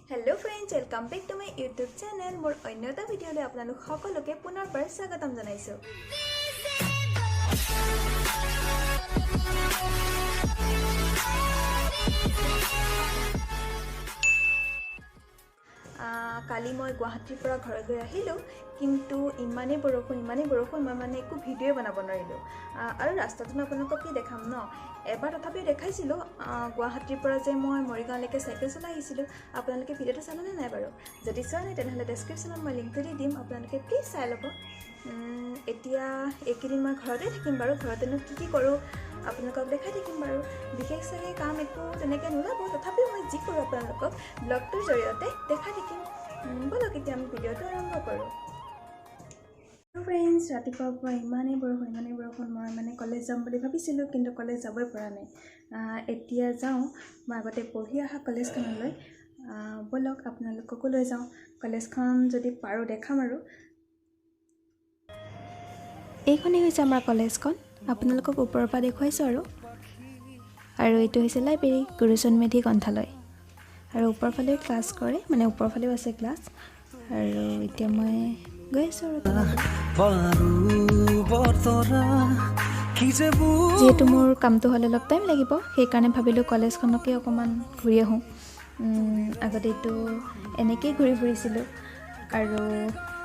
Hello friends, welcome back to my YouTube channel. More another video le apnalok সকলোকে পুনৰবাৰ স্বাগতম জনাইছো। কালি মই গুৱাহাটীৰ পৰা ঘৰলৈ আহিলো কিন্তু ইমানেই বৰষুণ মই মানে একো ভিডিঅ বনাব নোৱাৰিলো আৰু ৰাস্তাটো আপোনালোকক কি দেখাম ন এবাৰ তথাপি দেখাইছিলো গুৱাহাটীৰ পৰা যে মই মৰিগাঁওলৈকে সাইকেল চলাই আহিছিলো আপোনালোকে ভিডিঅটো চালনে নাই বাৰু যদি চোৱা নাই তেনেহলে ডেসক্ৰিপচনত মই লিংকটো দি দিম আপোনালোকে প্লিজ চাই ল'ব এতিয়া একেদিন মই ঘৰতে থাকিম বাৰু ঘৰতেনো কি কৰো আপোনালোকক দেখাই থাকিম বাৰু বিশেষ চাগে কাম একো তেনেকৈ নোলাব তথাপিও মই যি কৰোঁ আপোনালোকক ব্লগটোৰ জৰিয়তে দেখাই থাকিম বলক এতিয়া আমি ভিডিঅ'টো আৰম্ভ কৰোঁ ফ্ৰেণ্ডছ ৰাতিপুৱাৰ পৰা ইমানেই বৰষুণ মই মানে কলেজ যাম বুলি ভাবিছিলোঁ কিন্তু কলেজ যাবই পৰা নাই এতিয়া যাওঁ মই আগতে পঢ়ি অহা কলেজখনলৈ বলক আপোনালোককো লৈ যাওঁ কলেজখন যদি পাৰোঁ দেখাম আৰু এইখনেই হৈছে আমাৰ কলেজখন আপোনালোকক ওপৰৰ পৰা দেখুৱাইছোঁ আৰু এইটো হৈছে লাইব্ৰেৰী গুৰুচৰণ মেধি গ্ৰন্থালয় আৰু ওপৰৰ ফালে ক্লাছ কৰে মানে ওপৰৰ ফালেও আছে ক্লাছ আৰু এতিয়া মই গৈ আছোঁ যিহেতু মোৰ কামটো হ'লে অলপ টাইম লাগিব সেইকাৰণে ভাবিলোঁ কলেজখনকে অকণমান ঘূৰি আহোঁ আগতে এইটো এনেকৈয়ে ঘূৰি ফুৰিছিলোঁ আৰু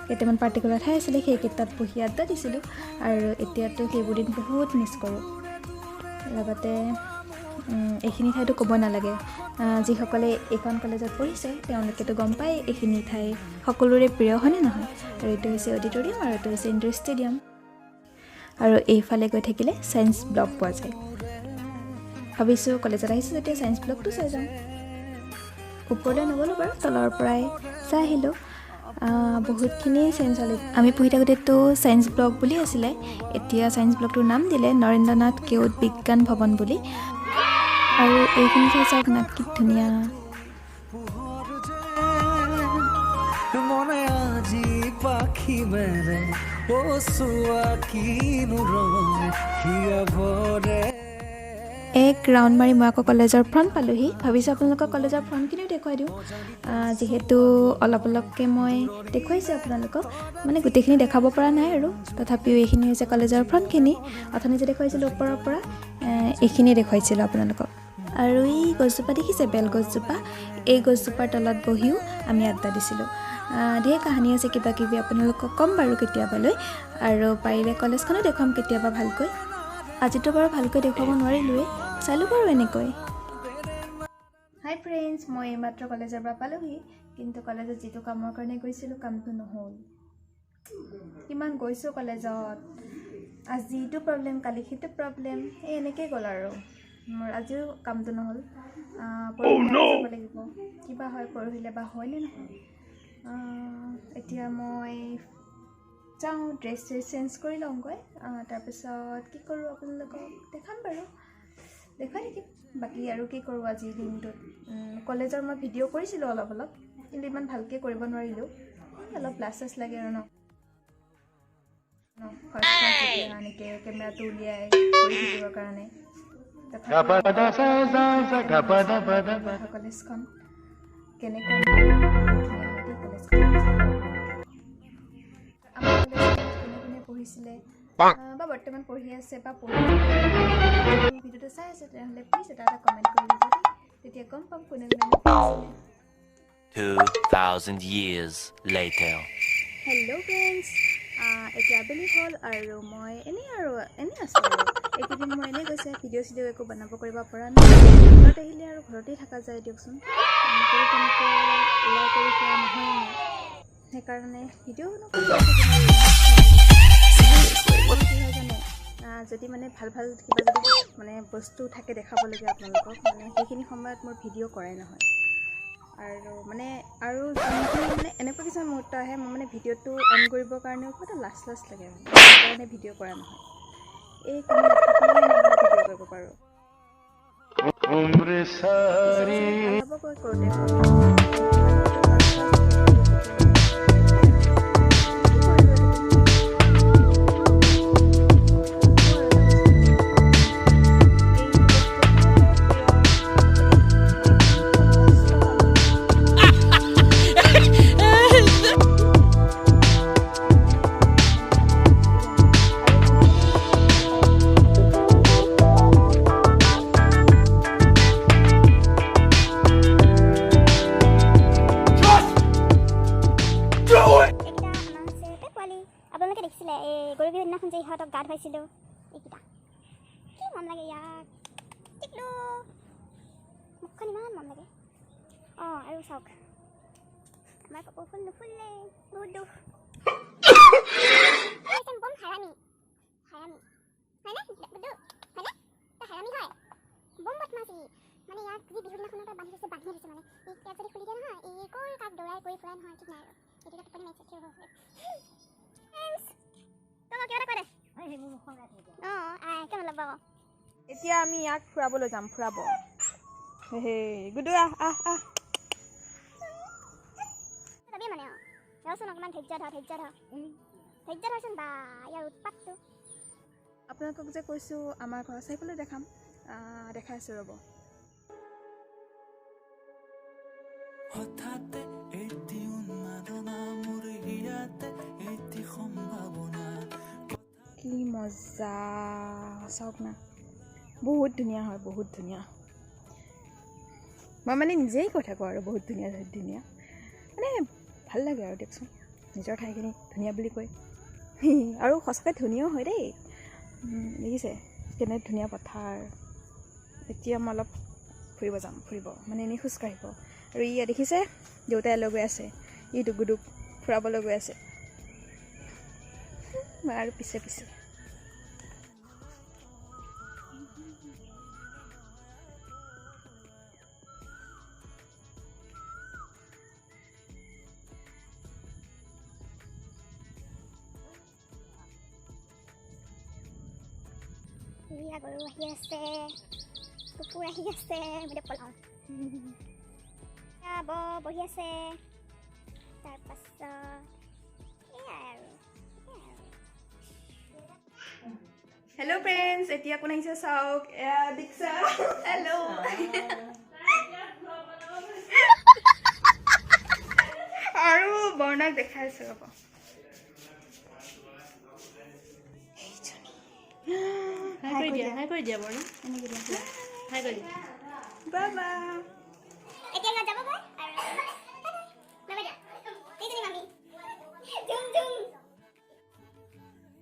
কেইটামান পাৰ্টিকুলাৰ ঠাই আছিলে সেইকেইটাত বহি আড্ডা দিছিলোঁ আৰু এতিয়াতো সেইবোৰ দিন বহুত মিছ কৰোঁ লগতে এইখিনি ঠাইতো ক'ব নালাগে যিসকলে এইখন কলেজত পঢ়িছে তেওঁলোকেতো গম পায় এইখিনি ঠাই সকলোৰে প্ৰিয় হয়নে নহয় আৰু এইটো হৈছে অডিটৰিয়াম আৰু এইটো হৈছে ইনডোৰ ষ্টেডিয়াম আৰু এইফালে গৈ থাকিলে ছায়েন্স ব্লক পোৱা যায় ভাবিছোঁ কলেজত আহিছোঁ যেতিয়া ছায়েন্স ব্লকটো চাই যাম ওপৰলৈ নগ'লোঁ বাৰু তলৰ পৰাই চাই আহিলোঁ বহুতখিনি ছায়েন্স হল আমি পঢ়ি থাকোঁতেতো ছায়েন্স ব্লক বুলি আছিলে এতিয়া ছায়েন্স ব্লকটোৰ নাম দিলে নৰেন্দ্ৰনাথ কেওট বিজ্ঞান ভৱন বুলি আৰু এইখিনি ঠাই চাওক না কি ধুনীয়া এক ৰাউণ্ড মাৰি মই আকৌ কলেজৰ ফ্ৰণ্ট পালোহি ভাবিছোঁ আপোনালোকক কলেজৰ ফ্ৰণ্টখিনিও দেখুৱাই দিওঁ যিহেতু অলপকৈ মই দেখুৱাইছোঁ আপোনালোকক মানে গোটেইখিনি দেখাব পৰা নাই আৰু তথাপিও এইখিনি হৈছে কলেজৰ ফ্ৰণ্টখিনি অথনি যে দেখুৱাইছিলোঁ ওপৰৰ পৰা এইখিনি দেখুৱাইছিলোঁ আপোনালোকক আৰু এই গছজোপা দেখিছে বেল গছজোপা এই গছজোপাৰ তলত বহিও আমি আড্ডা দিছিলোঁ ধেৰ কাহিনী আছে কিবা কিবি আপোনালোকক ক'ম বাৰু কেতিয়াবালৈ আৰু পাৰিলে কলেজখনো দেখুৱাম কেতিয়াবা ভালকৈ আজিতো বাৰু ভালকৈ দেখুৱাব নোৱাৰিলোৱে চালোঁ বাৰু এনেকৈ হাই ফ্ৰেণ্ডছ মই এইমাত্ৰ কলেজৰ পৰা পালোহি কিন্তু কলেজত যিটো কামৰ কাৰণে গৈছিলোঁ কামটো নহ'ল কিমান গৈছোঁ কলেজত আজি ইটো প্ৰব্লেম কালি সিটো প্ৰব্লেম এই এনেকৈ গ'ল আৰু মোৰ আজিও কামটো নহ'ল পৰহিলৈ যাব লাগিব কিবা হয় পৰহিলৈ বা হয়নে নহয় এতিয়া মই যাওঁ ড্ৰেছ চেঞ্জ কৰি লওঁগৈ তাৰপিছত কি কৰোঁ আপোনালোকক দেখাম বাৰু দেখুৱাই থাকিম বাকী আৰু কি কৰোঁ আজিৰ দিনটোত কলেজৰ মই ভিডিঅ' কৰিছিলোঁ অলপ কিন্তু ইমান ভালকৈ কৰিব নোৱাৰিলোঁ অলপ লাজ চাজ লাগে আৰু ন এনেকৈ কেমেৰাটো উলিয়াই কৰি থাকিবৰ কাৰণে কলেজখন কেনেকুৱা পঢ়িছিলে বা বৰ্তমান পঢ়ি আছে বা ভিডিঅ'টো চাই আছে তেনেহ'লে প্লিজ এটা কমেণ্ট কৰি দিব তেতিয়া গম পাম কোনে 2000 years later হেল্ল' ফ্ৰেণ্ডছ এতিয়া আবেলি হ'ল আৰু মই এনেই আছোঁ আৰু এইকেইদিন মই এনেই গৈছে ভিডিঅ' চিডিঅ' একো বনাব কৰিব পৰা নাই ঘৰত আহিলে আৰু ঘৰতেই থকা যায় দিয়কচোন তেনেকৈ ওলাই কৰি ফুৰা নহয় সেইকাৰণে ভিডিঅ' যদি মানে ভাল কিবা যদি মানে বস্তু থাকে দেখাবলগীয়া আপোনালোকক মানে সেইখিনি সময়ত মোৰ ভিডিঅ' কৰাই নহয় আৰু মানে মানে এনেকুৱা কিছুমান মুহূৰ্ত আহে মই মানে ভিডিঅ'টো অন কৰিবৰ কাৰণেও কিবা এটা লাজ লাগে সেইকাৰণে ভিডিঅ' কৰা নহয় এই ভিডিঅ' কৰিব পাৰোঁ পাইছিলোঁ এইকেইটা কি মন লাগে ইয়াক টিকলো মুখখন ইমান মন লাগে আৰু চাওক আমাৰ কাপোৰ ফুল নুফুলে বহুত দুখ বম হাৰামি হয়নে বুদ্ধু হয়নে তই হাৰামি হয় বম বদমাছি মানে ইয়াক যি বিহুৰ দিনাখনৰ পৰা বান্ধি থৈছে মানে এই ইয়াক যদি খুলি দিয়ে নহয় এই কৰ কাক দৌৰাই কৰি ফুৰাই নহয় ঠিক নাই আৰু এইটো টোপনি মাৰিছে থিয় হৈ তই কিবা এটা কৈ দে কেনে ল'ব এতিয়া আমি ইয়াক ফুৰাবলৈ যাম ফুৰাব হে গুডু আহ যাবি মানে ৰচোন অকণমান ধৈৰ্য ধৰচোন বা ইয়াৰ উৎপাতটো আপোনালোকক যে কৈছোঁ আমাৰ ঘৰৰ চাৰিফালে দেখাই আছোঁ ৰ'ব হঠাতে এটি উন্মাদনা মোৰ হিয়াতে এটি সম্ভাৱনা কি মজা চাওক না বহুত ধুনীয়া হয় বহুত ধুনীয়া মই মানে নিজেই কৈ থাকোঁ আৰু বহুত ধুনীয়া মানে ভাল লাগে আৰু দিয়কচোন নিজৰ ঠাইখিনি ধুনীয়া বুলি কয় আৰু সঁচাকৈ ধুনীয়াও হয় দেই দেখিছে কেনে ধুনীয়া পথাৰ এতিয়া মই অলপ ফুৰিব মানে এনেই খোজকাঢ়িব আৰু ই দেখিছে দেউতাই লৈ গৈ আছে ই ডুগুডুক ফুৰাবলৈ গৈ আছে মই আৰু পিছে গৰু আহি আছে কুকুৰ আহি আছে মই পলাওঁ বহি আছে তাৰপাছত এয়াই আৰু হেল্ল' ফ্ৰেণ্ডছ এতিয়া কোন আহিছে চাওক এয়া দীক্ষা হেল্ল' আৰু বৰ্ণাক দেখাই আছোঁ ৰ'ব হাই কৰি দিয়া বৰ্ণ এনেকৈ দিয়া হাই কৰি দিয়া বাবা এতিয়া যাব গৈ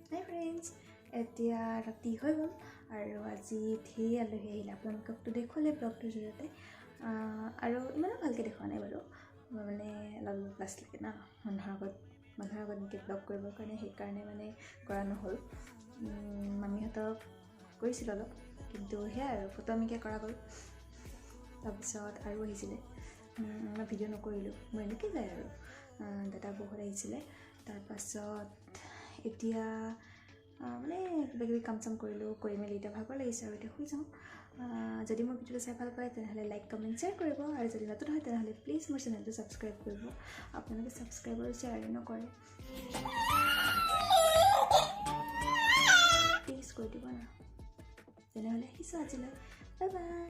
হাই ফ্ৰেণ্ডছ এতিয়া ৰাতি হৈ গ'ল আৰু আজি ধেৰ আলহী আহিলে আপোনালোককতো দেখুৱালে ব্লগটোৰ জৰিয়তে আৰু ইমানো ভালকৈ দেখুওৱা নাই বাৰু মানে অলপ লাজ লাগে ন মানুহৰ আগত এনেকৈ ব্লগ কৰিবৰ কাৰণে সেইকাৰণে মানে কৰা নহ'ল মামীহঁতক কৰিছিলোঁ অলপ কিন্তু সেয়াই আৰু ফটোমিকৈ কৰা গ'ল তাৰপিছত আৰু আহিছিলে মই ভিডিঅ' নকৰিলোঁ মই এনেকৈ যায় আৰু দাদা বহুত আহিছিলে তাৰপাছত এতিয়া মানে কিবাকিবি কাম চাম কৰি মেলি এতিয়া ভাগৰ লাগিছে আৰু এতিয়া শুই যাওঁ যদি মোৰ ভিডিঅ'টো চাই ভাল পায় তেনেহ'লে লাইক কমেণ্ট শ্বেয়াৰ কৰিব আৰু যদি নতুন হয় তেনেহ'লে প্লিজ মোৰ চেনেলটো ছাবস্ক্ৰাইব কৰিব আপোনালোকে ছাবস্ক্ৰাইব আৰু শ্বেয়াৰ নকৰে প্লিজ কৰি দিব না তেনেহ'লে আহিছোঁ আজিলৈ বাই বাই